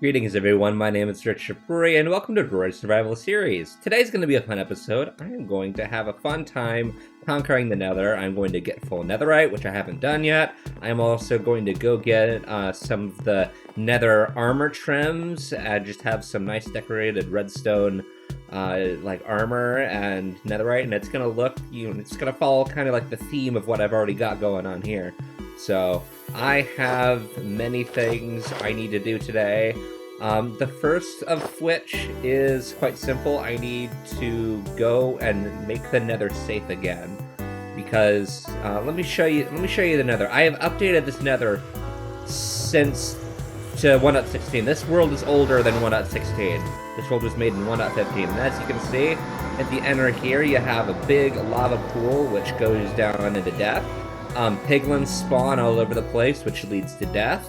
Greetings everyone, my name is Rory, and welcome to Rory's Survival Series. Today's going to be a fun episode. I am going to have a fun time conquering the Nether. I'm going to get full netherite, which I haven't done yet. I'm also going to go get some of the Nether armor trims, and just have some nice decorated redstone like armor and netherite, and it's going to look, it's going to follow kind of like the theme of what I've already got going on here. So I have many things I need to do today. The first of which is quite simple. I need to go and make the Nether safe again, because let me show you the Nether. I have updated this Nether since to 1.16. This world is older than 1.16. This world was made in 1.15, and as you can see at the ender here, you have a big lava pool which goes down into death. Piglins spawn all over the place, which leads to death.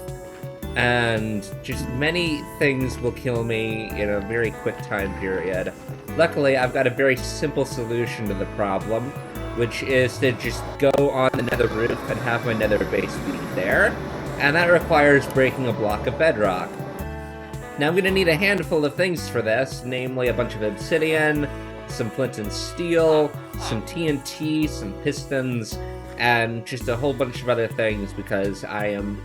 And just many things will kill me in a very quick time period. Luckily, I've got a very simple solution to the problem, which is to just go on the nether roof and have my nether base be there. And that requires breaking a block of bedrock. Now I'm going to need a handful of things for this, namely a bunch of obsidian, some flint and steel, some TNT, some pistons, and just a whole bunch of other things, because I am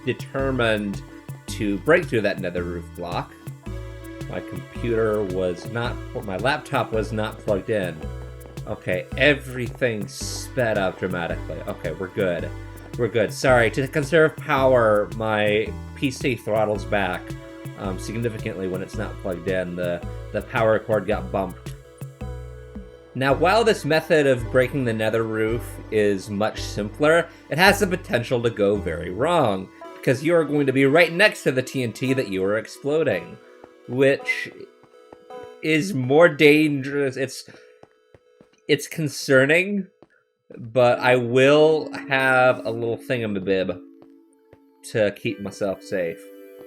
determined to break through that nether roof block. My laptop was not plugged in. Okay, everything sped up dramatically. Okay, we're good. We're good. Sorry, to conserve power, my PC throttles back significantly when it's not plugged in. The power cord got bumped. Now, while this method of breaking the nether roof is much simpler, it has the potential to go very wrong, because you are going to be right next to the TNT that you are exploding, which is more dangerous. It's concerning, but I will have a little thingamabib to keep myself safe.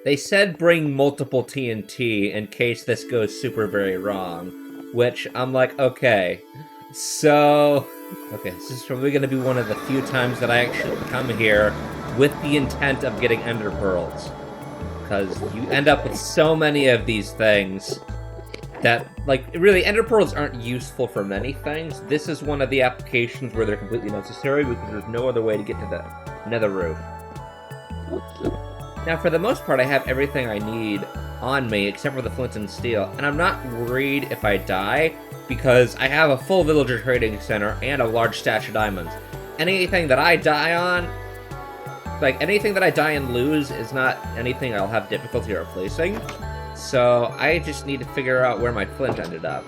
They said bring multiple TNT in case this goes super very wrong, which I'm like, okay. So, okay, this is probably going to be one of the few times that I actually come here with the intent of getting ender pearls, because you end up with so many of these things that, like, really, ender pearls aren't useful for many things. This is one of the applications where they're completely necessary, because there's no other way to get to the nether roof. Now, for the most part, I have everything I need on me, except for the flint and steel, and I'm not worried if I die, because I have a full villager trading center and a large stash of diamonds. Anything that I die on, like, anything that I die and lose is not anything I'll have difficulty replacing, so I just need to figure out where my flint ended up.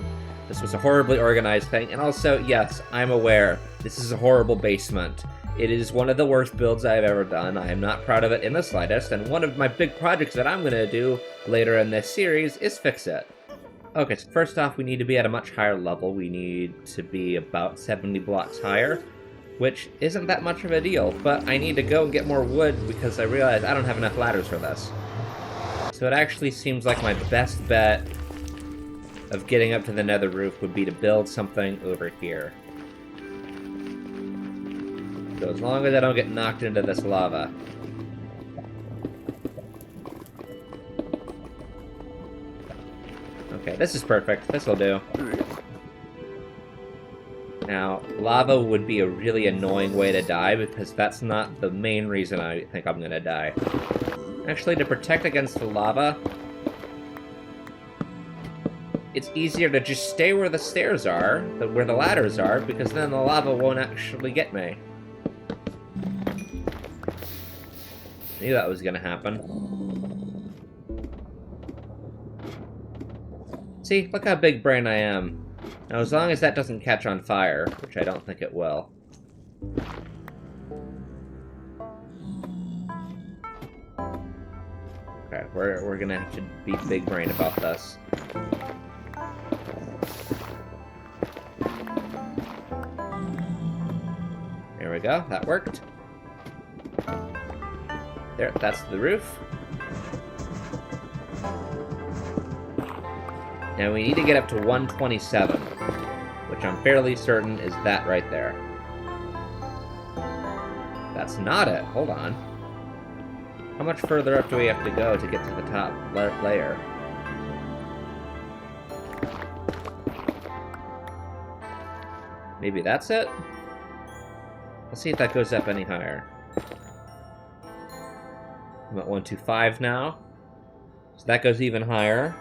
This was a horribly organized thing, and also, yes, I'm aware, this is a horrible basement. It is one of the worst builds I've ever done. I am not proud of it in the slightest, and one of my big projects that I'm going to do later in this series is fix it. Okay, so first off, we need to be at a much higher level. We need to be about 70 blocks higher, which isn't that much of a deal, but I need to go and get more wood because I realize I don't have enough ladders for this. So it actually seems like my best bet of getting up to the nether roof would be to build something over here. So as long as I don't get knocked into this lava. Okay, this is perfect. This'll do. Now, lava would be a really annoying way to die, because that's not the main reason I think I'm gonna die. Actually, to protect against the lava, it's easier to just stay where the stairs are, where the ladders are, because then the lava won't actually get me. Knew that was gonna happen. See, look how big brain I am. Now, as long as that doesn't catch on fire, which I don't think it will. Okay, we're gonna have to be big brain about this. There we go, that worked. There, that's the roof. Now we need to get up to 127, which I'm fairly certain is that right there. That's not it. Hold on. How much further up do we have to go to get to the top layer? Maybe that's it? Let's see if that goes up any higher. I'm at 125 now. So that goes even higher.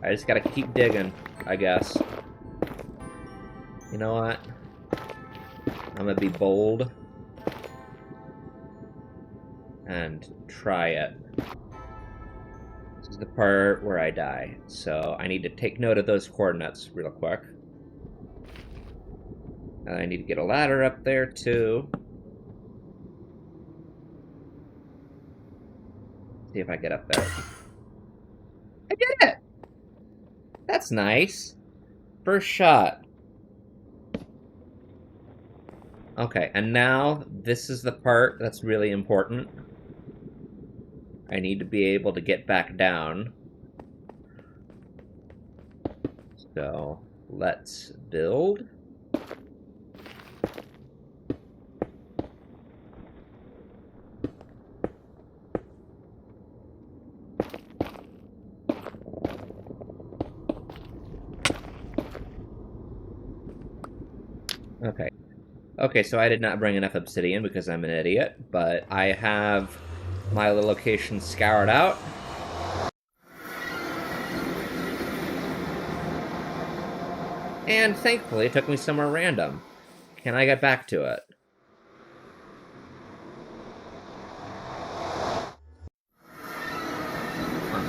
I just gotta keep digging, I guess. You know what? I'm gonna be bold and try it. This is the part where I die, so I need to take note of those coordinates real quick. And I need to get a ladder up there too. See if I get up there. I did it! That's nice. First shot. Okay, and now this is the part that's really important. I need to be able to get back down. So, let's build. Okay. Okay, so I did not bring enough obsidian because I'm an idiot, but I have my little location scoured out. And thankfully, it took me somewhere random. Can I get back to it? Huh.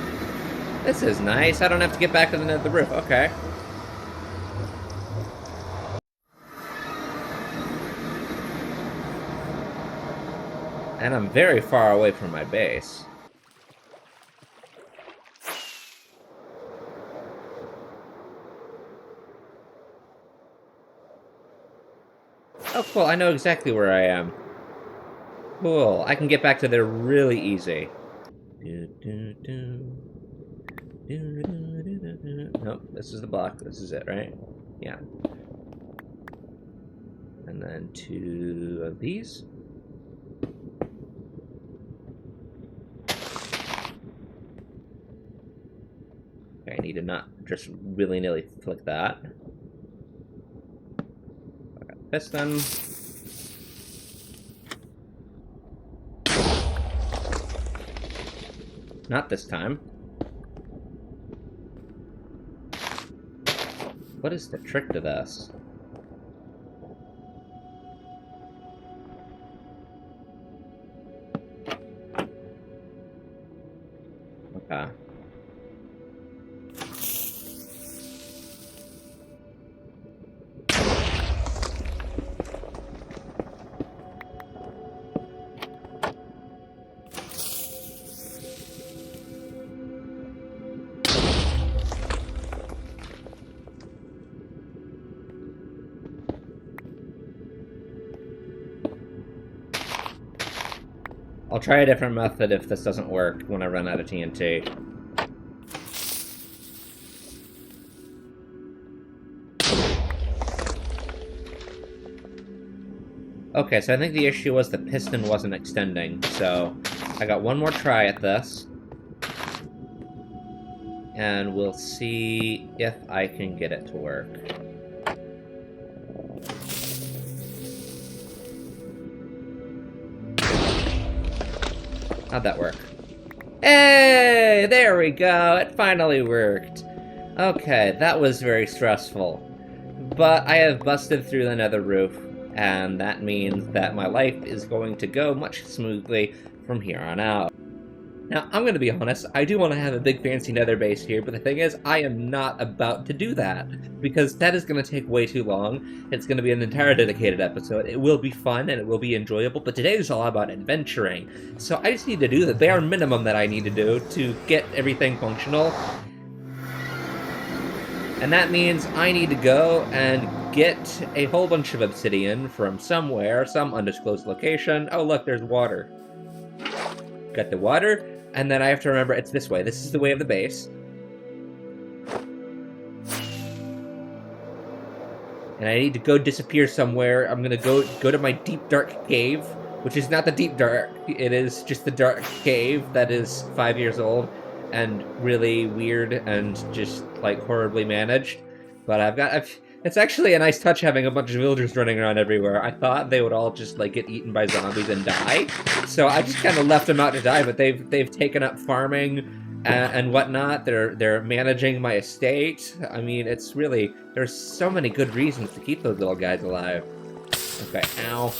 This is nice. I don't have to get back to the roof. Okay. And I'm very far away from my base. Oh, cool. I know exactly where I am. Cool. I can get back to there really easy. Nope, this is the block. This is it, right? Yeah. And then 2 of these. Okay, I need to not just willy-nilly flick that. I got piston. Not this time. What is the trick to this? Okay. I'll try a different method if this doesn't work when I run out of TNT. Okay, so I think the issue was the piston wasn't extending, so I got one more try at this. And we'll see if I can get it to work. How'd that work? Hey! There we go! It finally worked! Okay, that was very stressful. But I have busted through the nether roof, and that means that my life is going to go much smoothly from here on out. Now, I'm gonna be honest, I do want to have a big fancy nether base here, but the thing is, I am not about to do that, because that is gonna take way too long. It's gonna be an entire dedicated episode. It will be fun, and it will be enjoyable, but today is all about adventuring. So I just need to do the bare minimum that I need to do to get everything functional. And that means I need to go and get a whole bunch of obsidian from somewhere, some undisclosed location. Oh look, there's water. Got the water. And then I have to remember it's this way. This is the way of the base. and I need to go disappear somewhere. I'm gonna go to my deep dark cave, which is not the deep dark. It is just the dark cave that is 5 years old and really weird and just like horribly managed. But it's actually a nice touch having a bunch of villagers running around everywhere. I thought they would all just like get eaten by zombies and die, so I just kind of left them out to die. But they've taken up farming and whatnot. They're managing my estate. I mean, it's really, there's so many good reasons to keep those little guys alive. Okay, ow.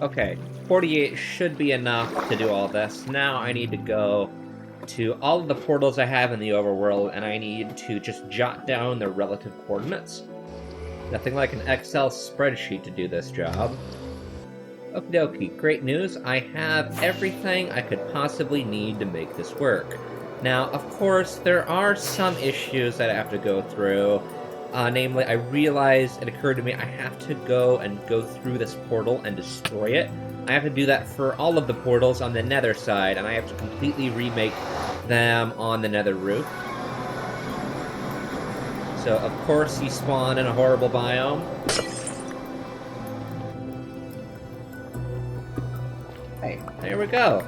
Okay, 48 should be enough to do all this. Now I need to go to all of the portals I have in the overworld, and I need to just jot down their relative coordinates. Nothing like an Excel spreadsheet to do this job. Okie dokie, great news. I have everything I could possibly need to make this work. Now, of course, there are some issues that I have to go through. Namely, I realized, it occurred to me, I have to go through this portal and destroy it. I have to do that for all of the portals on the Nether side, and I have to completely remake them on the Nether roof. So, of course, you spawn in a horrible biome. Hey, there we go.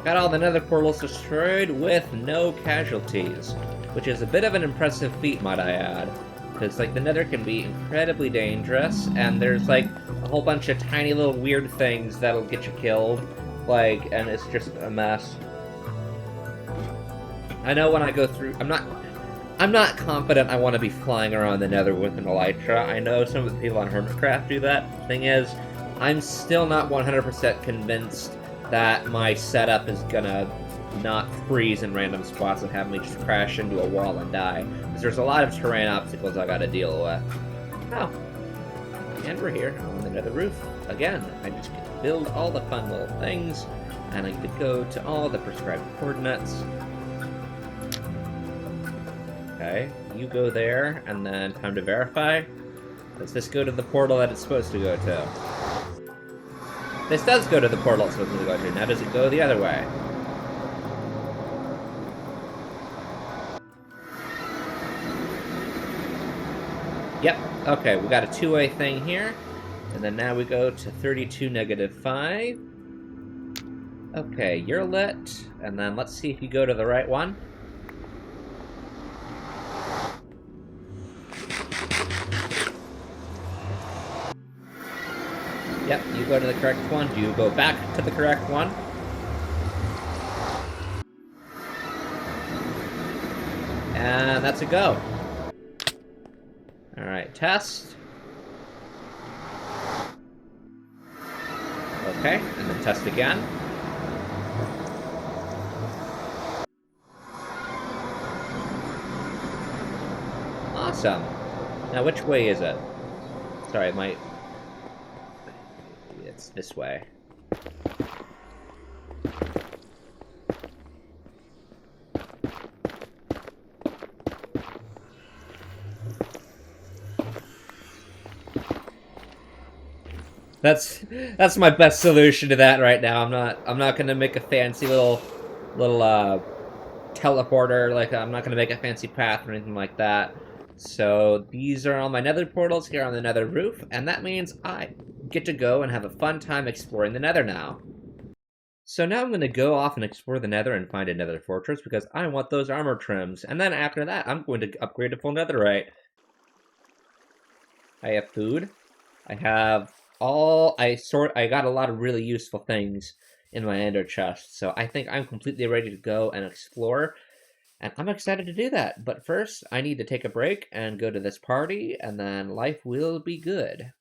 Got all the Nether portals destroyed with no casualties, which is a bit of an impressive feat, might I add. Because, like, the Nether can be incredibly dangerous, and there's, like, a whole bunch of tiny little weird things that'll get you killed, like, and it's just a mess. I know when I go through, I'm not confident I want to be flying around the Nether with an elytra. I know some of the people on Hermitcraft do that. Thing is, I'm still not 100% convinced that my setup is gonna not freeze in random spots and have me just crash into a wall and die. Because there's a lot of terrain obstacles I gotta deal with. Oh. And we're here on the Nether roof. Again, I just get to build all the fun little things, and I get to go to all the prescribed coordinates. Okay, you go there, and then time to verify. Does this go to the portal that it's supposed to go to? This does go to the portal it's supposed to go to. Now does it go the other way? Yep, okay, we got a two-way thing here. And then now we go to 32, -5. Okay, you're lit. And then let's see if you go to the right one. Yep, you go to the correct one. You go back to the correct one. And that's a go. Alright, test. Okay, and then test again. Awesome. Now, which way is it? Sorry, my... It's this way. That's my best solution to that right now. I'm not gonna make a fancy little teleporter, like I'm not gonna make a fancy path or anything like that. So these are all my Nether portals here on the Nether roof, and that means I get to go and have a fun time exploring the Nether now. So now I'm going to go off and explore the Nether and find a Nether fortress because I want those armor trims, and then after that I'm going to upgrade to full netherite. I have food. I have I got a lot of really useful things in my ender chest, so I think I'm completely ready to go and explore. And I'm excited to do that, but first, I need to take a break and go to this party, and then life will be good.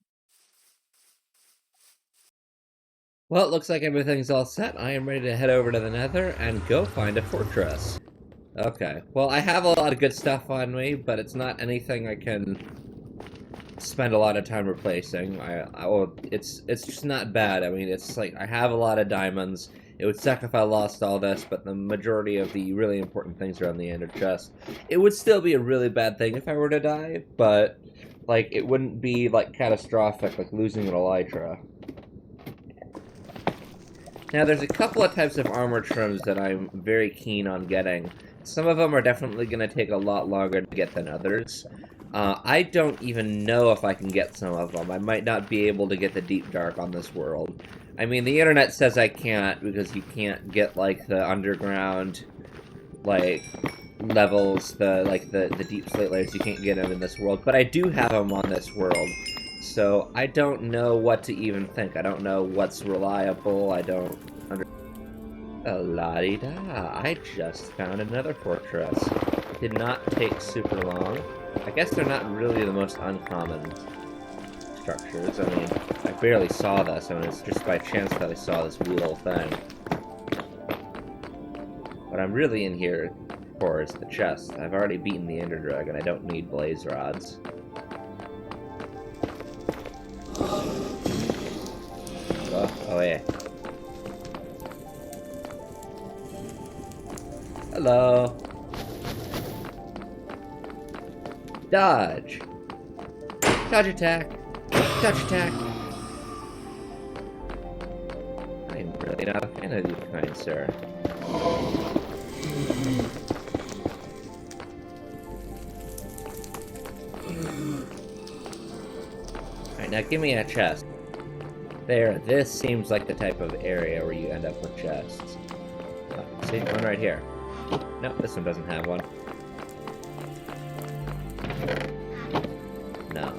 Well, it looks like everything's all set. I am ready to head over to the Nether and go find a fortress. Okay, well, I have a lot of good stuff on me, but it's not anything I can spend a lot of time replacing. It's just not bad. I mean, it's like, I have a lot of diamonds. It would suck if I lost all this, but the majority of the really important things are on the ender chest. It would still be a really bad thing if I were to die, but, like, it wouldn't be, like, catastrophic, like losing an elytra. Now, there's a couple of types of armor trims that I'm very keen on getting. Some of them are definitely going to take a lot longer to get than others. I don't even know if I can get some of them. I might not be able to get the deep dark on this world. I mean, the internet says I can't because you can't get, like, the underground, like, levels, the deep slate layers. You can't get them in this world, but I do have them on this world. So I don't know what to even think. I don't know what's reliable. I don't la-di-da. I just found another fortress. It did not take super long. I guess they're not really the most uncommon structures. I mean, I barely saw this. I mean, it's just by chance that I saw this wee little thing. What I'm really in here for is the chest. I've already beaten the Ender Dragon. I don't need blaze rods. Oh yeah. Hello. Dodge. Dodge attack. Dodge attack. I'm really not a fan of you, kind sir. Alright, now give me a chest. There, this seems like the type of area where you end up with chests. Oh, see, one right here. Nope, this one doesn't have one. No.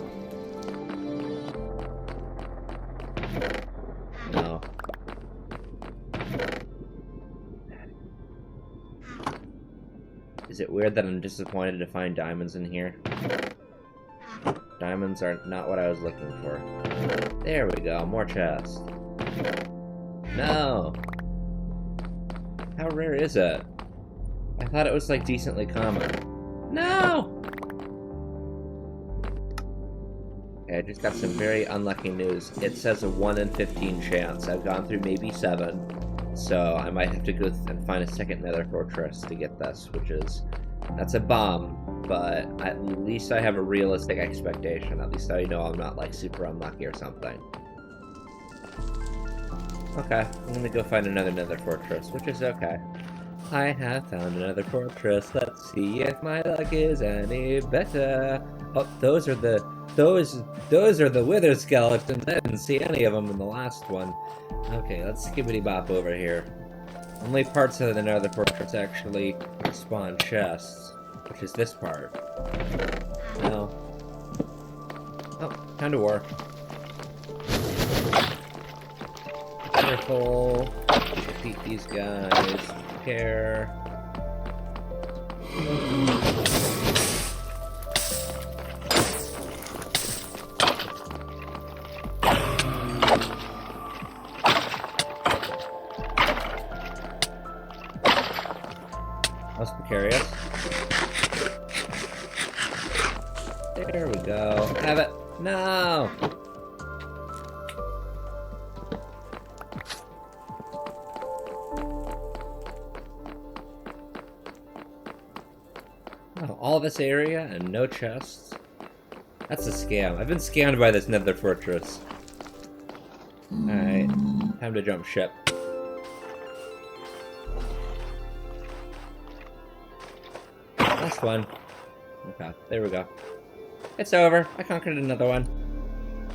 No. Is it weird that I'm disappointed to find diamonds in here? Diamonds are not what I was looking for. There we go, more chests. No! How rare is it? I thought it was, like, decently common. No! Okay, I just got some very unlucky news. It says a 1 in 15 chance. I've gone through maybe 7, so I might have to go and find a second nether fortress to get this, which is... That's a bomb, but at least I have a realistic expectation. At least I know I'm not, like, super unlucky or something. Okay, I'm gonna go find another nether fortress, which is okay. I have found another fortress. Let's see if my luck is any better. Oh, those are the wither skeletons. I didn't see any of them in the last one. Okay, let's skibbity bop over here. Only parts of the nether fortress actually spawn chests, which is this part. No. Oh, time to war. Careful. Defeat these guys. Care. Most precarious. There we go. Have it. No! Oh, all this area and no chests? That's a scam. I've been scammed by this nether fortress. Alright, time to jump ship. Last one. Okay, there we go. It's over. I conquered another one.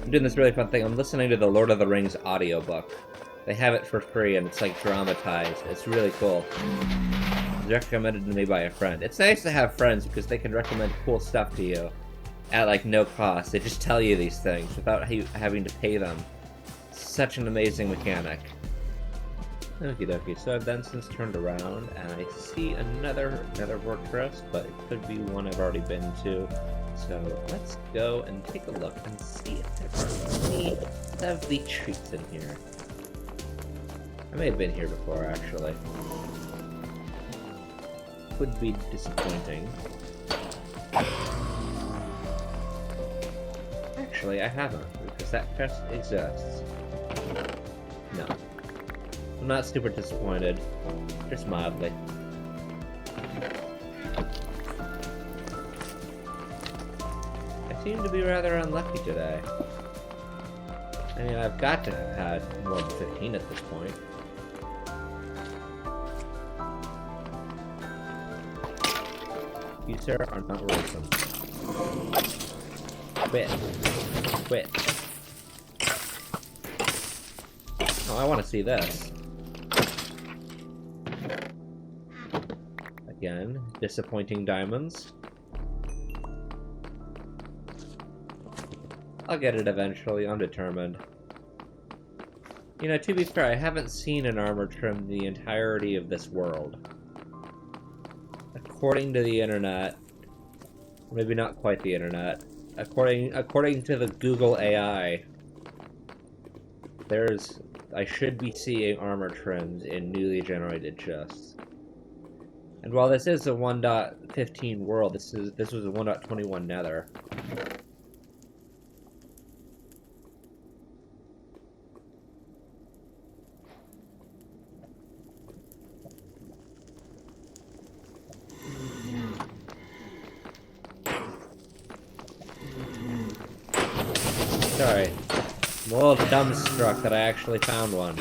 I'm doing this really fun thing. I'm listening to the Lord of the Rings audiobook. They have it for free and it's like dramatized. It's really cool. It was recommended to me by a friend. It's nice to have friends because they can recommend cool stuff to you at like no cost. They just tell you these things without you having to pay them. Such an amazing mechanic. Okie dokie, so I've then since turned around and I see another fortress, but it could be one I've already been to. So let's go and take a look and see if there are any lovely treats in here. I may have been here before, actually. Could be disappointing. Actually, I haven't, because that chest exists. No. I'm not super disappointed, just mildly. I seem to be rather unlucky today. I mean, I've got to have had more than 15 at this point. You, sir, are not welcome. Quit. Quit. Oh, I want to see this. Again, disappointing diamonds. I'll get it eventually, I'm determined. You know, to be fair, I haven't seen an armor trim the entirety of this world. According to the internet, maybe not quite the internet, according to the Google AI, I should be seeing armor trims in newly generated chests. And while this is a 1.15 world, this was a 1.21 Nether. Sorry. I'm a little dumbstruck that I actually found one.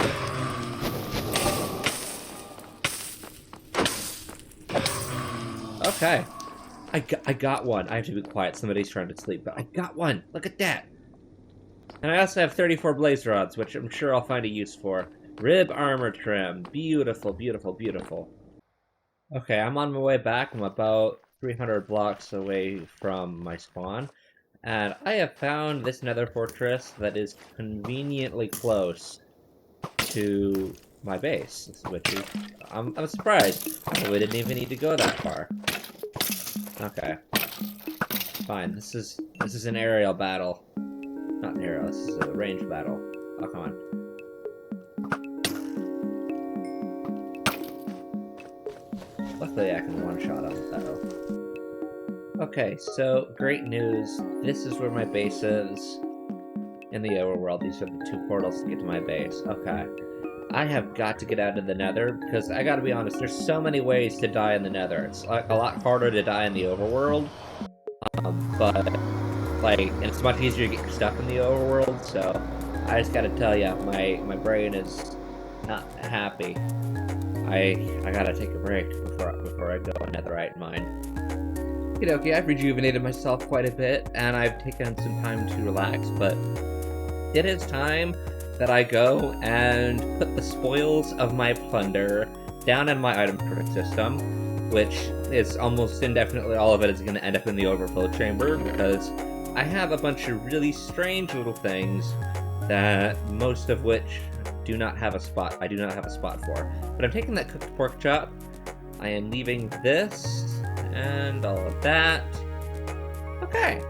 Okay. I got one. I have to be quiet. Somebody's trying to sleep, but I got one. Look at that. And I also have 34 blaze rods, which I'm sure I'll find a use for. Rib armor trim. Beautiful, beautiful, beautiful. Okay, I'm on my way back. I'm about 300 blocks away from my spawn. And I have found this nether fortress that is conveniently close to my base, which is... I'm surprised. We didn't even need to go that far. Okay. Fine, this is an aerial battle. Not an aerial, this is a ranged battle. Oh, come on. Luckily I can one-shot him, though. Okay, so, great news. This is where my base is. In the overworld, these are the two portals to get to my base. Okay. I have got to get out of the nether, because I gotta be honest, there's so many ways to die in the nether. It's like a lot harder to die in the overworld. But, like, and it's much easier to get your stuff in the overworld, so I just gotta tell you, my brain is not happy. I gotta take a break before I go a netherite mine. Okay, I've rejuvenated myself quite a bit, and I've taken some time to relax, but it is time that I go and put the spoils of my plunder down in my item product system, which is almost indefinitely all of it is going to end up in the overflow chamber, because I have a bunch of really strange little things that most of which I do not have a spot for. But I'm taking that cooked pork chop, I am leaving this, and all of that. Okay.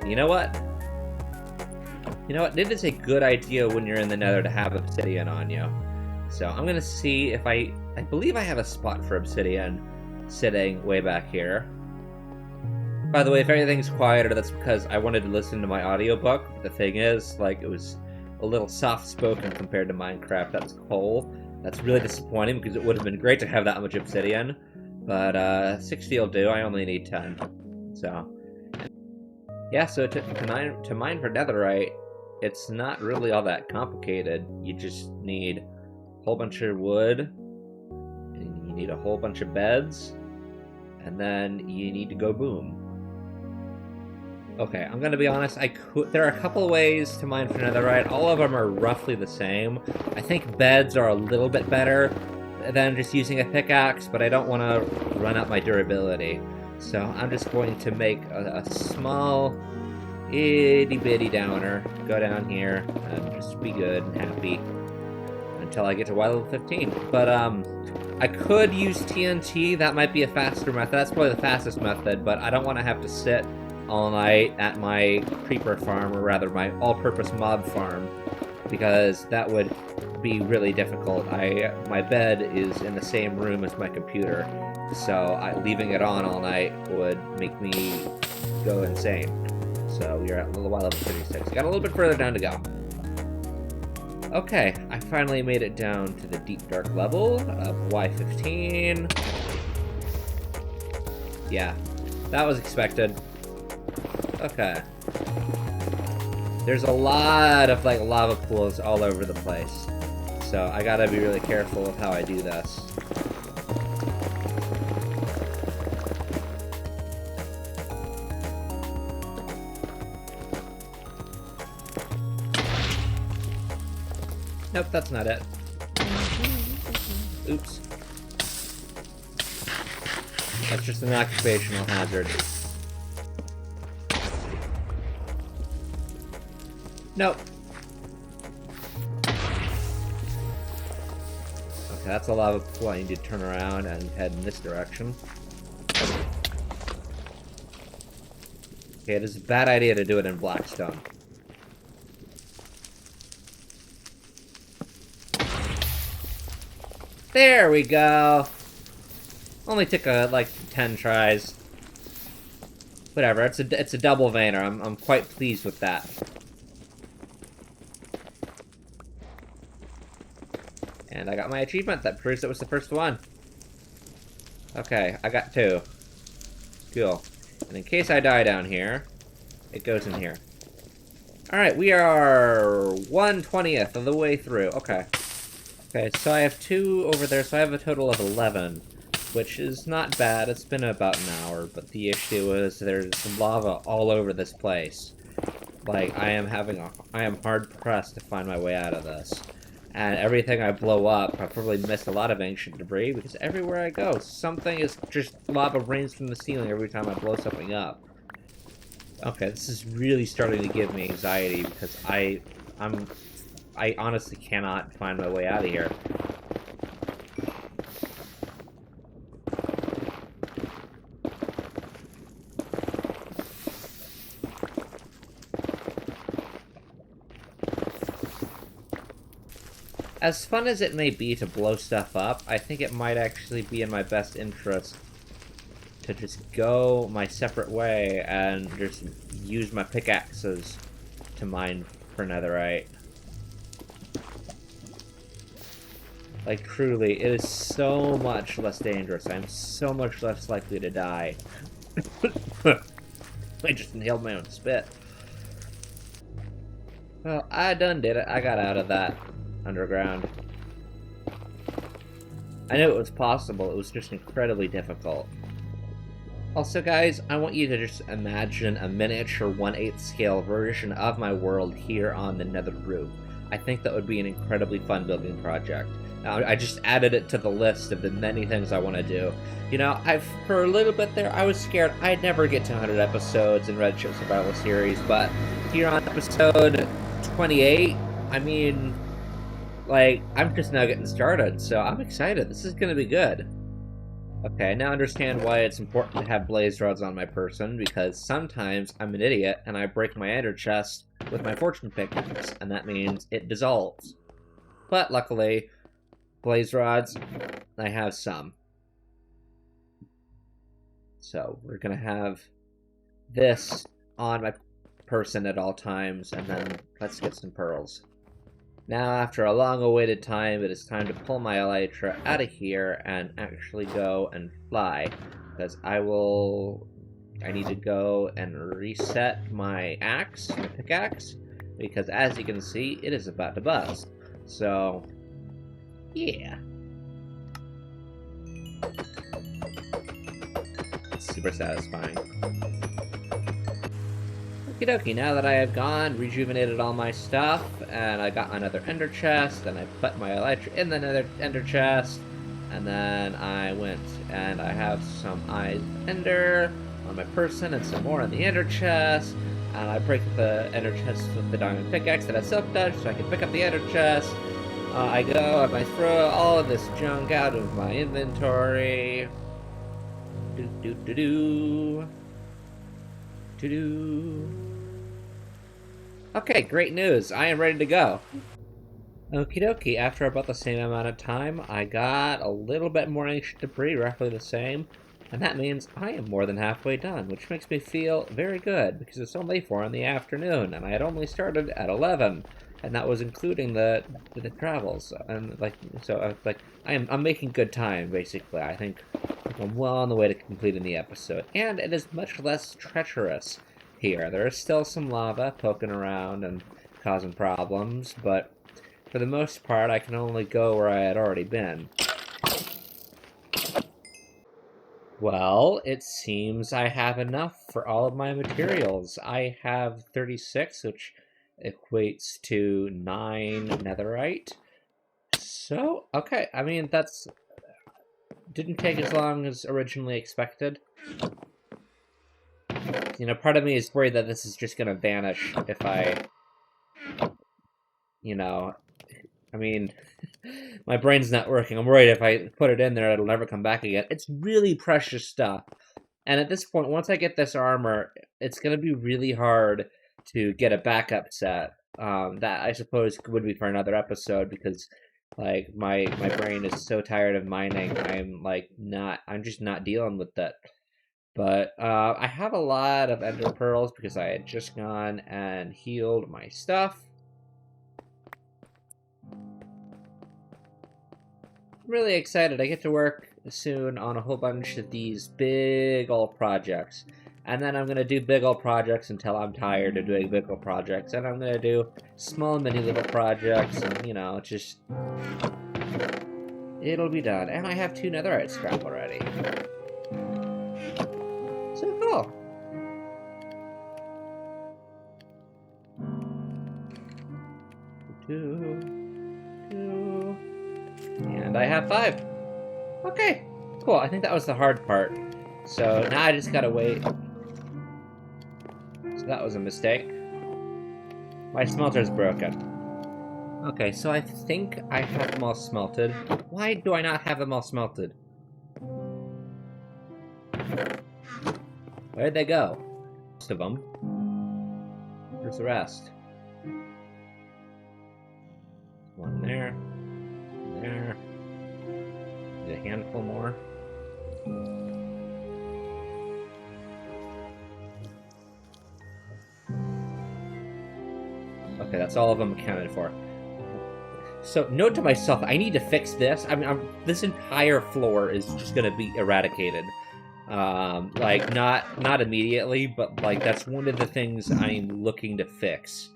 You know what? It is a good idea when you're in the nether to have obsidian on you. So I'm gonna see if I believe I have a spot for obsidian sitting way back here. By the way, if everything's quieter, that's because I wanted to listen to my audiobook. The thing is, like, it was a little soft-spoken compared to Minecraft. That's coal. That's really disappointing because it would have been great to have that much obsidian. But 60 will do. I only need 10. So yeah, so to mine for netherite, it's not really all that complicated. You just need a whole bunch of wood, and you need a whole bunch of beds, and then you need to go boom. Okay, I'm gonna be honest, there are a couple of ways to mine for netherite. All of them are roughly the same. I think beds are a little bit better than just using a pickaxe, but I don't want to run up my durability. So I'm just going to make a small, itty-bitty downer, go down here, and just be good and happy until I get to Y level 15. But, I could use TNT, that might be a faster method. That's probably the fastest method, but I don't want to have to sit all night at my creeper farm, or rather my all-purpose mob farm, because that would be really difficult. My bed is in the same room as my computer, so leaving it on all night would make me go insane. So we are at Y level 36. Got a little bit further down to go. Okay, I finally made it down to the deep dark level of Y15. Yeah, that was expected. Okay. There's a lot of, like, lava pools all over the place. So I gotta be really careful with how I do this. Nope, that's not it. Oops. That's just an occupational hazard. Nope. Okay, that's a lava pool. I need to turn around and head in this direction. Okay, it is a bad idea to do it in blackstone. There we go! Only took like 10 tries. Whatever, it's a double veiner. I'm quite pleased with that. And I got my achievement that proves it was the first one. Okay, I got 2. Cool. And in case I die down here, it goes in here. Alright, we are 1/20th of the way through. Okay. Okay, so I have 2 over there, so I have a total of 11. Which is not bad. It's been about an hour, but the issue is there's lava all over this place. Like, I am hard-pressed to find my way out of this. And everything I blow up, I probably missed a lot of ancient debris, because everywhere I go, something is just lava rains from the ceiling every time I blow something up. Okay, this is really starting to give me anxiety, because I honestly cannot find my way out of here. As fun as it may be to blow stuff up, I think it might actually be in my best interest to just go my separate way and just use my pickaxes to mine for netherite. Like, truly, it is so much less dangerous. I'm so much less likely to die. I just inhaled my own spit. Well, I done did it. I got out of that underground. I knew it was possible, it was just incredibly difficult. Also, guys, I want you to just imagine a miniature 1/8 scale version of my world here on the Nether roof. I think that would be an incredibly fun building project. Now, I just added it to the list of the many things I want to do. You know, for a little bit there, I was scared I'd never get to 100 episodes in Red Chip Survival Series, but here on episode 28, I mean, like, I'm just now getting started, so I'm excited. This is gonna be good. Okay, I now understand why it's important to have blaze rods on my person, because sometimes I'm an idiot and I break my ender chest with my fortune pickaxe, and that means it dissolves. But luckily, blaze rods, I have some. So we're gonna have this on my person at all times, and then let's get some pearls. Now, after a long-awaited time, it is time to pull my elytra out of here and actually go and fly, because I need to go and reset my pickaxe, because as you can see, it is about to bust. So, yeah. It's super satisfying. Okie dokie, now that I have gone, rejuvenated all my stuff, and I got another ender chest, and I put my elytra in the nether ender chest, and then I went, and I have some eyes ender on my person, and some more in the ender chest, and I break the ender chest with the diamond pickaxe that I silk touched, so I can pick up the ender chest. I go, and I throw all of this junk out of my inventory. Okay, great news. I am ready to go. Okie dokie, after about the same amount of time, I got a little bit more ancient debris, roughly the same, and that means I am more than halfway done, which makes me feel very good, because it's only 4 in the afternoon, and I had only started at 11, and that was including the travels, and I'm making good time, basically. I think I'm well on the way to completing the episode, and it is much less treacherous here. There is still some lava poking around and causing problems, but for the most part, I can only go where I had already been. Well, it seems I have enough for all of my materials. I have 36, which equates to 9 netherite, So, okay, I mean, that's... didn't take as long as originally expected. You know, part of me is worried that this is just gonna vanish if I... You know... I mean, my brain's not working. I'm worried if I put it in there, it'll never come back again. It's really precious stuff. And at this point, once I get this armor, it's gonna be really hard to get a backup set. That, I suppose, would be for another episode, because... like, my brain is so tired of mining, I'm just not dealing with that. But, I have a lot of ender pearls because I had just gone and healed my stuff. I'm really excited. I get to work soon on a whole bunch of these big old projects. And then I'm going to do big old projects until I'm tired of doing big old projects. And I'm going to do small mini little projects and, you know, just... it'll be done. And I have 2 netherite scrap already. So cool. Two. And I have 5. Okay, cool. I think that was the hard part. So now I just gotta wait. So that was a mistake. My smelter's broken. Okay, so I think I have them all smelted. Why do I not have them all smelted? Where'd they go? Most of them. Where's the rest? One there. There. A handful more. Okay, that's all of them accounted for. So, note to myself, I need to fix this. I mean, this entire floor is just gonna be eradicated. Like, not immediately, but, like, that's one of the things I'm looking to fix.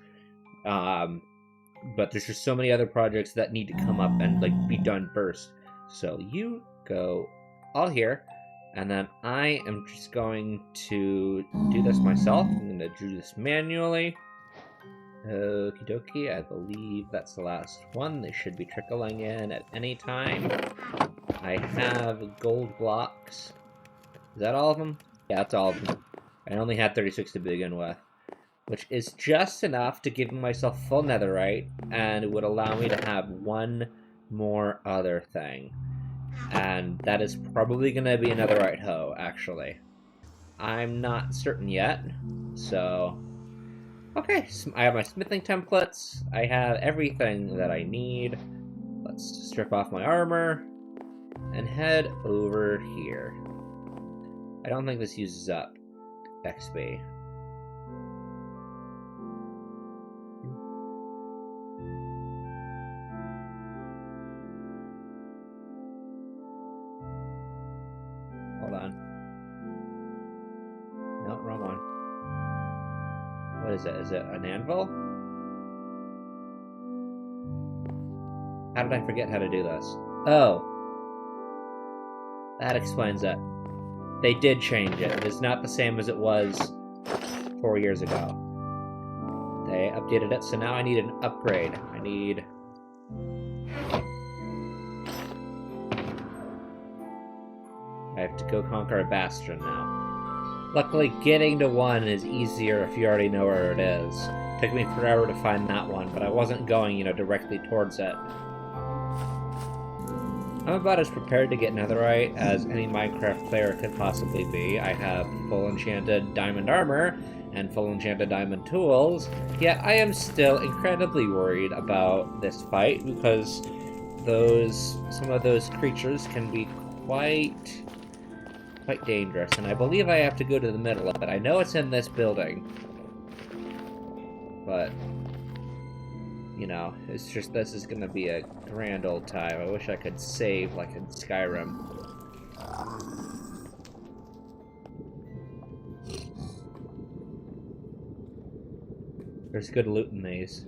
But there's just so many other projects that need to come up and, like, be done first. So, you go all here, and then I am just going to do this myself. I'm gonna do this manually. Okie dokie, I believe that's the last one. They should be trickling in at any time. I have gold blocks. Is that all of them? Yeah, that's all of them. I only had 36 to begin with, which is just enough to give myself full netherite, and it would allow me to have one more other thing. And that is probably going to be a netherite hoe, actually. I'm not certain yet, so... okay, so I have my smithing templates. I have everything that I need. Let's strip off my armor and head over here. I don't think this uses up XP. Hold on. No, wrong one. What is it? Is it an anvil? How did I forget how to do this? Oh. That explains it. They did change it. It is not the same as it was 4 years ago. They updated it, so now I need an upgrade. I have to go conquer a bastion now. Luckily, getting to one is easier if you already know where it is. It took me forever to find that one, but I wasn't going, directly towards it. I'm about as prepared to get netherite as any Minecraft player could possibly be. I have full enchanted diamond armor and full enchanted diamond tools, yet I am still incredibly worried about this fight because some of those creatures can be quite dangerous, and I believe I have to go to the middle of it. I know it's in this building, but it's just, this is gonna be a grand old time. I wish I could save like in Skyrim. There's good loot in these.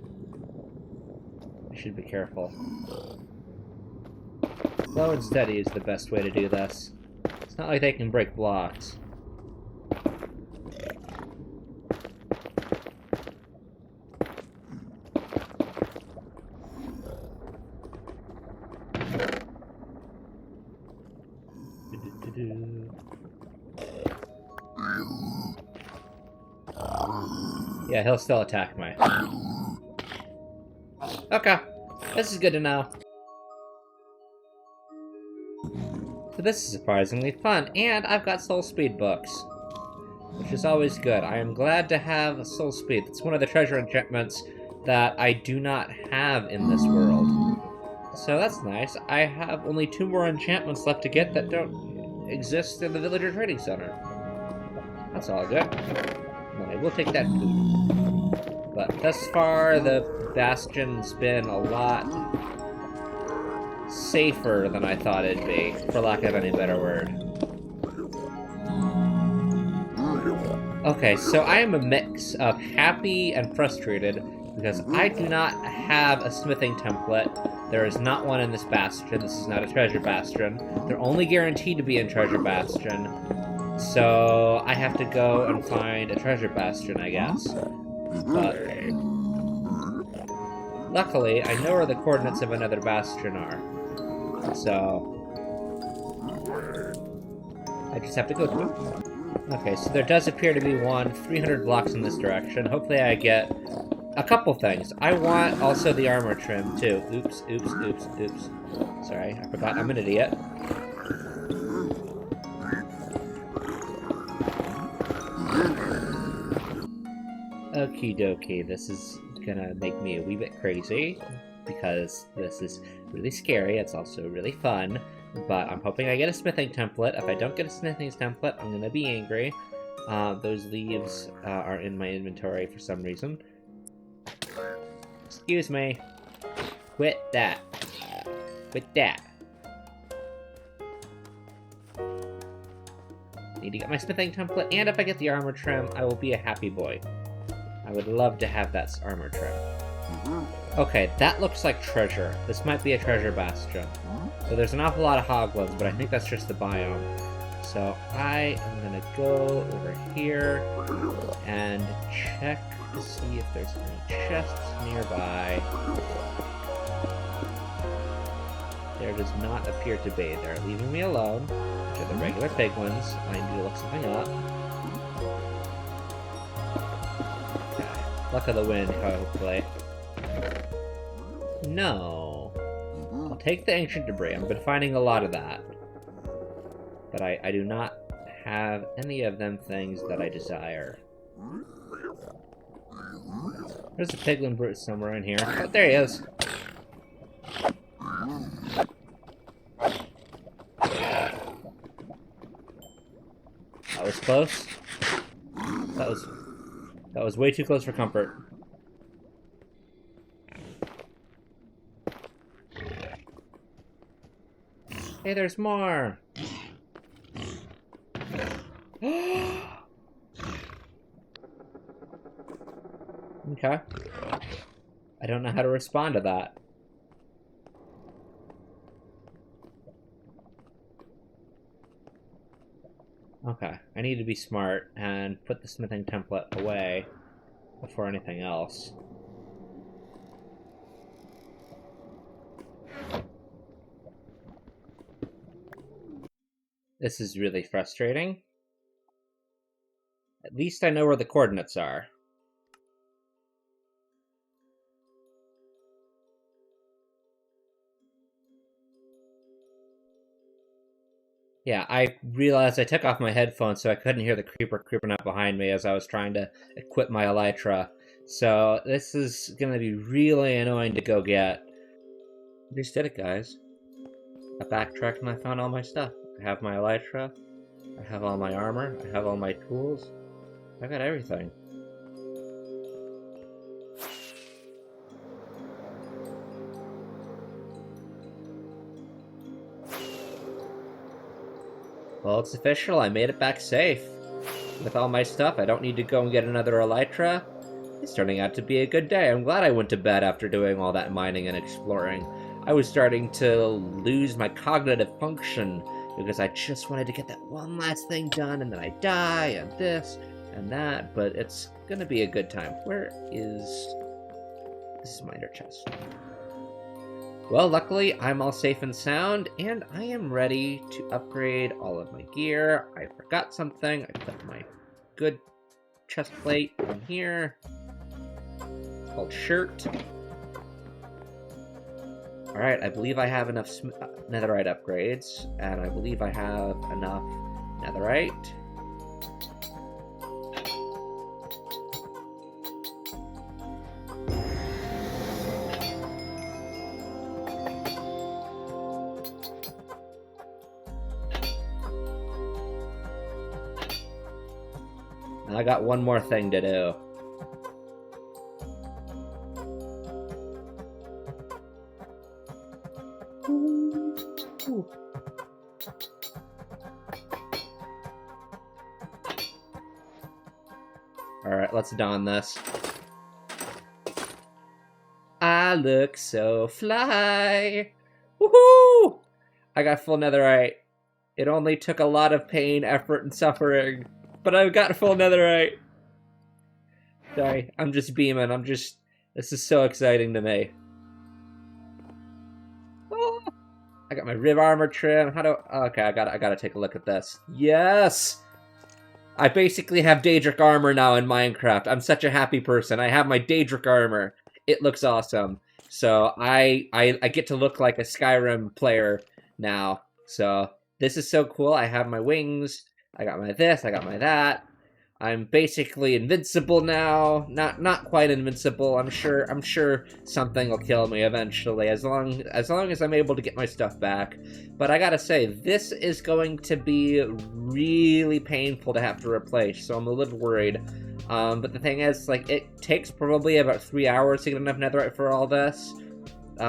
I should be careful. Slow and steady is the best way to do this. It's not like they can break blocks. Yeah, he'll still attack me. Okay, this is good to know. So this is surprisingly fun, and I've got soul speed books, which is always good. I am glad to have soul speed. It's one of the treasure enchantments that I do not have in this world. So that's nice. I have only 2 more enchantments left to get that don't exist in the villager trading center. That's all good. Well, I will take that food. But thus far, the bastion's been a lot safer than I thought it'd be, for lack of any better word. Okay, so I am a mix of happy and frustrated because I do not have a smithing template. There is not one in this bastion. This is not a treasure bastion. They're only guaranteed to be in treasure bastion. So I have to go and find a treasure bastion, I guess. But luckily, I know where the coordinates of another bastion are. So I just have to go to it. Okay, so there does appear to be one 300 blocks in this direction. Hopefully I get a couple things. I want also the armor trim, too. Oops, oops, oops, oops. Sorry, I forgot I'm an idiot. Okie dokie, this is gonna make me a wee bit crazy, because this is really scary. It's also really fun. But I'm hoping I get a smithing template. If I don't get a smithing template, I'm gonna be angry. Those leaves are in my inventory for some reason. Excuse me. Quit that. Quit that. Need to get my smithing template, and if I get the armor trim, I will be a happy boy. I would love to have that armor trim. Okay, that looks like treasure. This might be a treasure bastion. So there's an awful lot of hoglins, but I think that's just the biome. So I am gonna go over here and check to see if there's any chests nearby. There does not appear to be. They're leaving me alone, which are the regular piglins. I need to look something up. Okay. Luck of the wind, hopefully. No. I'll take the ancient debris. I've been finding a lot of that. But I do not have any of them things that I desire. There's a piglin brute somewhere in here. Oh, there he is. That was close. That was way too close for comfort. Hey, there's more! Okay. I don't know how to respond to that. Okay, I need to be smart and put the smithing template away before anything else. This is really frustrating. At least I know where the coordinates are. Yeah, I realized I took off my headphones so I couldn't hear the creeper creeping up behind me as I was trying to equip my elytra. So this is gonna be really annoying to go get. I just did it, guys. I backtracked and I found all my stuff. I have my elytra, I have all my armor, I have all my tools. I got everything. Well, it's official. I made it back safe. With all my stuff, I don't need to go and get another elytra. It's turning out to be a good day. I'm glad I went to bed after doing all that mining and exploring. I was starting to lose my cognitive function because I just wanted to get that one last thing done and then I die and this and that, but it's gonna be a good time. Where is... This is my inner chest. Well, luckily, I'm all safe and sound, and I am ready to upgrade all of my gear. I forgot something. I put my good chest plate in here. It's called shirt. Alright, I believe I have enough netherite upgrades, and I believe I have enough netherite. And I got one more thing to do. Alright, let's don this. I look so fly! Woohoo! I got full netherite. It only took a lot of pain, effort, and suffering, but I've got full netherite. Sorry, I'm just beaming. This is so exciting to me. Oh, I got my rib armor trim. Okay, I gotta take a look at this. Yes! I basically have Daedric armor now in Minecraft. I'm such a happy person. I have my Daedric armor. It looks awesome. So I get to look like a Skyrim player now. So this is so cool. I have my wings. I got my this. I got my that. I'm basically invincible now. Not quite invincible. I'm sure something will kill me eventually, as long as I'm able to get my stuff back. But I gotta say, this is going to be really painful to have to replace, so I'm a little worried. But the thing is, like, it takes probably about 3 hours to get enough netherite for all this,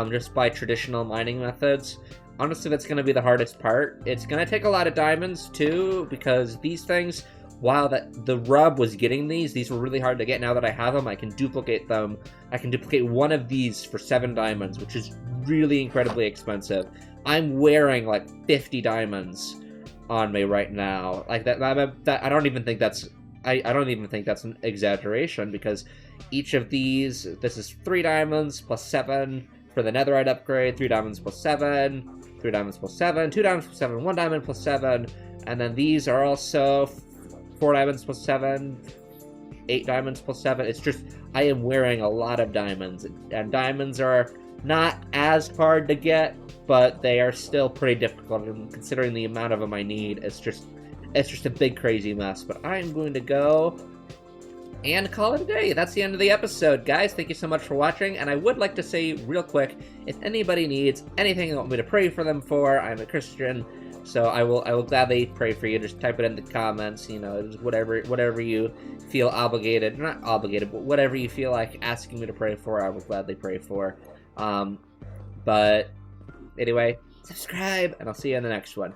just by traditional mining methods. Honestly, that's gonna be the hardest part. It's gonna take a lot of diamonds too, because these things, while the rub was getting these were really hard to get. Now that I have them, I can duplicate them. I can duplicate one of these for 7 diamonds, which is really incredibly expensive. I'm wearing like 50 diamonds on me right now. Like that I don't even think that's an exaggeration, because each of these, this is 3 diamonds plus 7 for the netherite upgrade, 3 diamonds plus 7, 3 diamonds plus 7, 2 diamonds plus 7, 1 diamond plus 7, and then these are also 4 diamonds plus 7, 8 diamonds plus 7. It's just, I am wearing a lot of diamonds, and diamonds are not as hard to get, but they are still pretty difficult, and considering the amount of them I need, it's just a big crazy mess. But I'm going to go and call it a day. That's the end of the episode, guys. Thank you so much for watching, and I would like to say real quick, if anybody needs anything you want me to pray for them for, I'm a Christian, so I will gladly pray for you. Just type it in the comments, you know, whatever you feel obligated, not obligated, but whatever you feel like asking me to pray for, I will gladly pray for. But anyway, subscribe, and I'll see you in the next one.